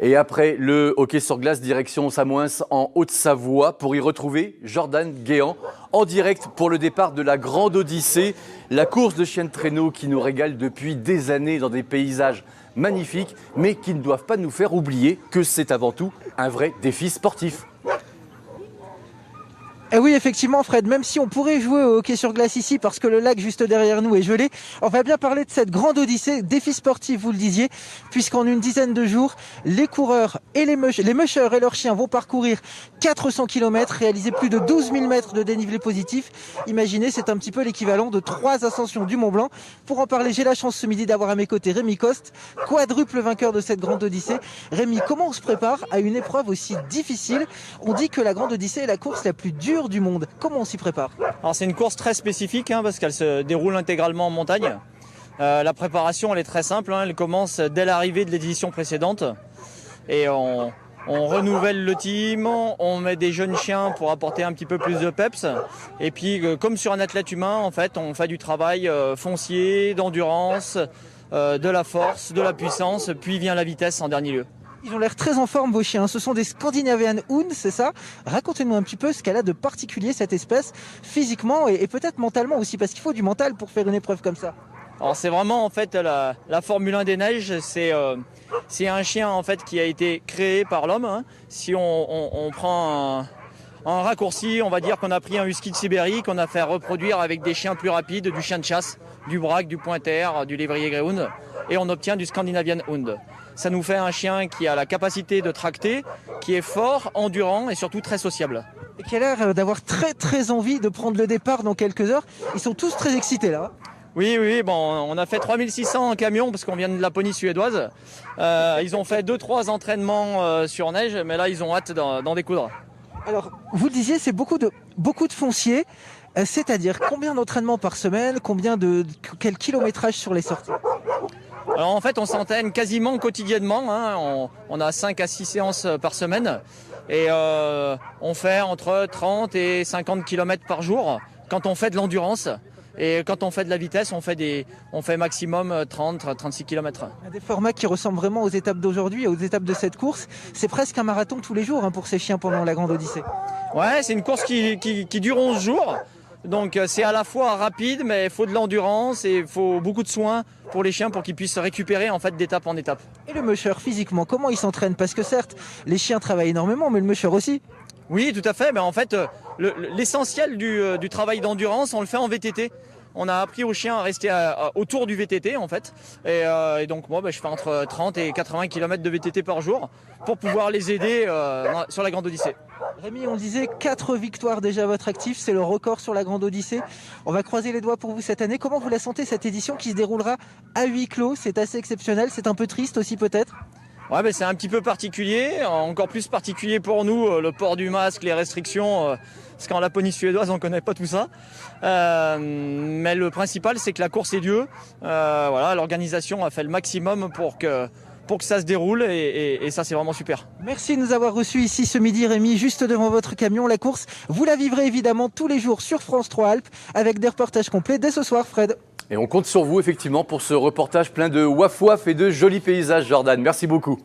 Et après le hockey sur glace, direction Samoins en Haute-Savoie pour y retrouver Jordan Guéant en direct pour le départ de la Grande Odyssée, la course de chien de traîneau qui nous régale depuis des années dans des paysages magnifiques, mais qui ne doivent pas nous faire oublier que c'est avant tout un vrai défi sportif. Et oui, effectivement, Fred, même si on pourrait jouer au hockey sur glace ici parce que le lac juste derrière nous est gelé, on va bien parler de cette grande odyssée, défi sportif, vous le disiez, puisqu'en une dizaine de jours, les coureurs et les mushers et leurs chiens vont parcourir 400 km, réaliser plus de 12 000 mètres de dénivelé positif. Imaginez, c'est un petit peu l'équivalent de 3 ascensions du Mont Blanc. Pour en parler, j'ai la chance ce midi d'avoir à mes côtés Rémi Coste, quadruple vainqueur de cette grande odyssée. Rémi, comment on se prépare à une épreuve aussi difficile? On dit que la grande odyssée est la course la plus dure du monde. Comment on s'y prépare? Alors c'est une course très spécifique parce qu'elle se déroule intégralement en montagne. La préparation elle est très simple, elle commence dès l'arrivée de l'édition précédente et on renouvelle le team, on met des jeunes chiens pour apporter un petit peu plus de peps et puis comme sur un athlète humain en fait on fait du travail foncier, d'endurance, de la force, de la puissance, puis vient la vitesse en dernier lieu. Ils ont l'air très en forme, vos chiens. Ce sont des Scandinavian Hound, c'est ça? Racontez-nous un petit peu ce qu'elle a de particulier, cette espèce, physiquement et peut-être mentalement aussi, parce qu'il faut du mental pour faire une épreuve comme ça. Alors c'est vraiment en fait la Formule 1 des neiges, c'est un chien en fait qui a été créé par l'homme. Si on prend un raccourci, on va dire qu'on a pris un husky de Sibérie, qu'on a fait reproduire avec des chiens plus rapides, du chien de chasse, du braque, du pointer, du lévrier greyhound, et on obtient du Scandinavian Hound. Ça nous fait un chien qui a la capacité de tracter, qui est fort, endurant et surtout très sociable. Et qui a l'air d'avoir très envie de prendre le départ dans quelques heures. Ils sont tous très excités là. Oui, bon, on a fait 3600 en camion parce qu'on vient de Laponie suédoise. Ils ont fait 2-3 entraînements sur neige, mais là ils ont hâte d'en découdre. Alors, vous le disiez, c'est beaucoup de foncier. C'est-à-dire combien d'entraînements par semaine, quel kilométrage sur les sorties? Alors en fait on s'entraîne quasiment quotidiennement, on a 5 à 6 séances par semaine et on fait entre 30 et 50 km par jour quand on fait de l'endurance. Et quand on fait de la vitesse, on fait maximum 30-36 km. Des formats qui ressemblent vraiment aux étapes d'aujourd'hui, aux étapes de cette course. C'est presque un marathon tous les jours pour ces chiens pendant la Grande Odyssée. Ouais, c'est une course qui dure 11 jours. Donc c'est à la fois rapide, mais il faut de l'endurance et il faut beaucoup de soins pour les chiens pour qu'ils puissent se récupérer en fait d'étape en étape. Et le musher, physiquement, comment il s'entraîne? Parce que certes, les chiens travaillent énormément, mais le musher aussi. Oui, tout à fait. Mais en fait, l'essentiel du travail d'endurance, on le fait en VTT. On a appris aux chiens à rester autour du VTT en fait. Et donc moi, je fais entre 30 et 80 km de VTT par jour pour pouvoir les aider sur la Grande Odyssée. Rémi, on disait 4 victoires déjà à votre actif, c'est le record sur la Grande Odyssée. On va croiser les doigts pour vous cette année. Comment vous la sentez cette édition qui se déroulera à huis clos? C'est assez exceptionnel, c'est un peu triste aussi peut-être? Ouais, c'est un petit peu particulier, encore plus particulier pour nous, le port du masque, les restrictions, parce qu'en Laponie suédoise on ne connaît pas tout ça. Mais le principal c'est que la course ait lieu. Voilà, l'organisation a fait le maximum pour que ça se déroule et ça c'est vraiment super. Merci de nous avoir reçus ici ce midi Rémi, juste devant votre camion. La course, vous la vivrez évidemment tous les jours sur France 3 Alpes avec des reportages complets dès ce soir Fred. Et on compte sur vous effectivement pour ce reportage plein de waf-waf et de jolis paysages, Jordan. Merci beaucoup.